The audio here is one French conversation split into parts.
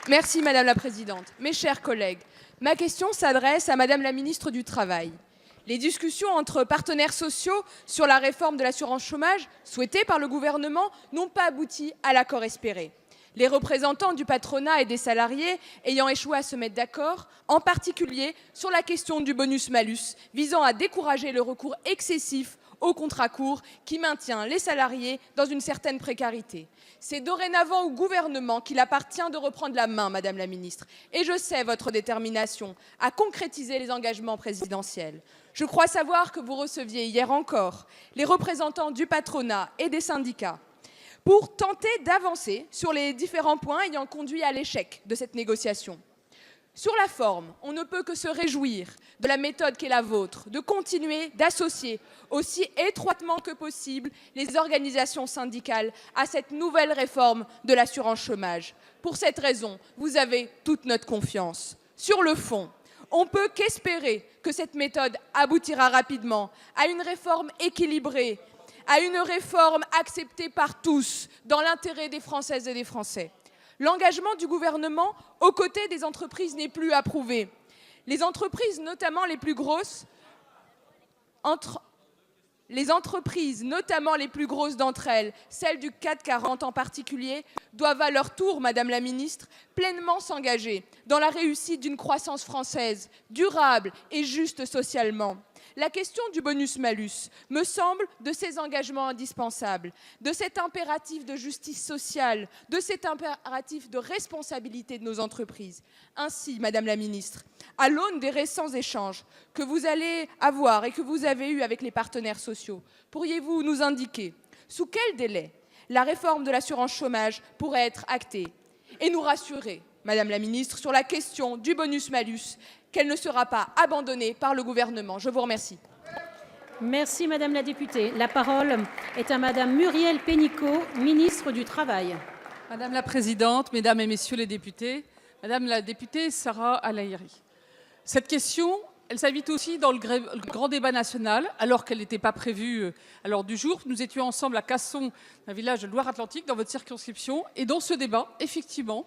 Merci Madame la Présidente. Mes chers collègues, ma question s'adresse à Madame la Ministre du Travail. Les discussions entre partenaires sociaux sur la réforme de l'assurance chômage, souhaitée par le gouvernement, n'ont pas abouti à l'accord espéré. Les représentants du patronat et des salariés ayant échoué à se mettre d'accord, en particulier sur la question du bonus-malus, visant à décourager le recours excessif au contrat court qui maintient les salariés dans une certaine précarité. C'est dorénavant au gouvernement qu'il appartient de reprendre la main, Madame la Ministre, et je sais votre détermination à concrétiser les engagements présidentiels. Je crois savoir que vous receviez hier encore les représentants du patronat et des syndicats pour tenter d'avancer sur les différents points ayant conduit à l'échec de cette négociation. Sur la forme, on ne peut que se réjouir de la méthode qui est la vôtre, de continuer d'associer aussi étroitement que possible les organisations syndicales à cette nouvelle réforme de l'assurance chômage. Pour cette raison, vous avez toute notre confiance. Sur le fond, on ne peut qu'espérer que cette méthode aboutira rapidement à une réforme équilibrée, à une réforme acceptée par tous dans l'intérêt des Françaises et des Français. L'engagement du gouvernement aux côtés des entreprises n'est plus à prouver. Les entreprises, notamment les plus grosses, d'entre elles, celles du CAC 40 en particulier, doivent à leur tour, Madame la Ministre, pleinement s'engager dans la réussite d'une croissance française durable et juste socialement. La question du bonus-malus me semble de ces engagements indispensables, de cet impératif de justice sociale, de cet impératif de responsabilité de nos entreprises. Ainsi, Madame la Ministre, à l'aune des récents échanges que vous allez avoir et que vous avez eus avec les partenaires sociaux, pourriez-vous nous indiquer sous quel délai la réforme de l'assurance chômage pourrait être actée et nous rassurer, Madame la Ministre, sur la question du bonus-malus, qu'elle ne sera pas abandonnée par le gouvernement. Je vous remercie. Merci Madame la députée. La parole est à Madame Muriel Pénicaud, ministre du Travail. Madame la Présidente, Mesdames et Messieurs les députés, Madame la députée Sarah El-Haïry, cette question, elle s'invite aussi dans le grand débat national, alors qu'elle n'était pas prévue à l'ordre du jour. Nous étions ensemble à Casson, un village de Loire-Atlantique, dans votre circonscription, et dans ce débat, effectivement,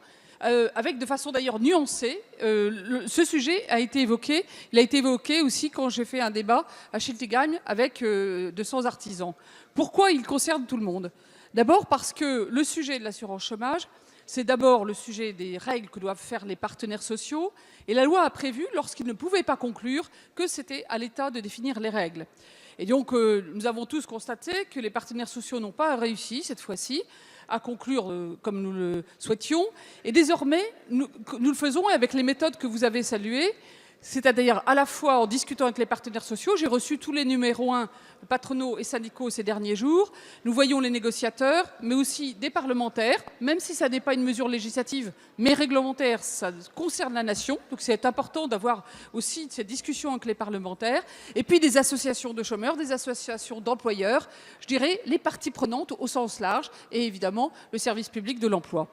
avec de façon d'ailleurs nuancée, ce sujet a été évoqué. Il a été évoqué aussi quand j'ai fait un débat à Schiltigheim avec 200 artisans. Pourquoi il concerne tout le monde? D'abord parce que le sujet de l'assurance chômage, c'est d'abord le sujet des règles que doivent faire les partenaires sociaux. Et la loi a prévu, lorsqu'ils ne pouvaient pas conclure, que c'était à l'État de définir les règles. Et donc, nous avons tous constaté que les partenaires sociaux n'ont pas réussi, cette fois-ci, à conclure comme nous le souhaitions. Et désormais, nous le faisons avec les méthodes que vous avez saluées. C'est-à-dire à la fois en discutant avec les partenaires sociaux, j'ai reçu tous les numéros 1 patronaux et syndicaux ces derniers jours, nous voyons les négociateurs, mais aussi des parlementaires, même si ça n'est pas une mesure législative, mais réglementaire, ça concerne la nation, donc c'est important d'avoir aussi cette discussion avec les parlementaires, et puis des associations de chômeurs, des associations d'employeurs, je dirais les parties prenantes au sens large, et évidemment le service public de l'emploi.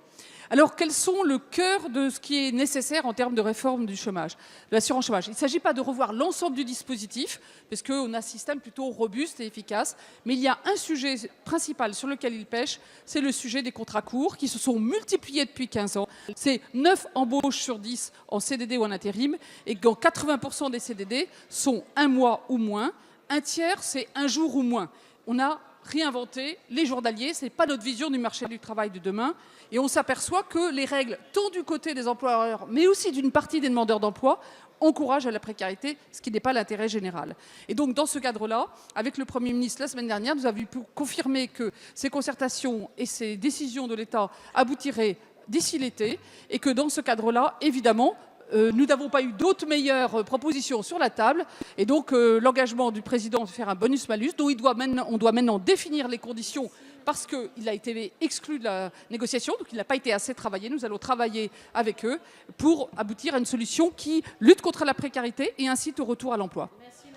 Alors, quels sont le cœur de ce qui est nécessaire en termes de réforme du chômage, de l'assurance chômage? Il ne s'agit pas de revoir l'ensemble du dispositif, parce qu'on a un système plutôt robuste et efficace, mais il y a un sujet principal sur lequel il pêche, c'est le sujet des contrats courts, qui se sont multipliés depuis 15 ans. C'est 9 embauches sur 10 en CDD ou en intérim, et quand 80% des CDD sont 1 mois ou moins, un tiers, c'est 1 jour ou moins. On a réinventer les journaliers, ce n'est pas notre vision du marché du travail de demain. Et on s'aperçoit que les règles, tant du côté des employeurs, mais aussi d'une partie des demandeurs d'emploi, encouragent à la précarité, ce qui n'est pas l'intérêt général. Et donc, dans ce cadre-là, avec le Premier ministre, la semaine dernière, nous avons pu confirmer que ces concertations et ces décisions de l'État aboutiraient d'ici l'été, et que dans ce cadre-là, évidemment, nous n'avons pas eu d'autres meilleures propositions sur la table. Et donc, l'engagement du président de faire un bonus-malus, dont on doit maintenant définir les conditions parce qu'il a été exclu de la négociation, donc il n'a pas été assez travaillé. Nous allons travailler avec eux pour aboutir à une solution qui lutte contre la précarité et incite au retour à l'emploi. Merci.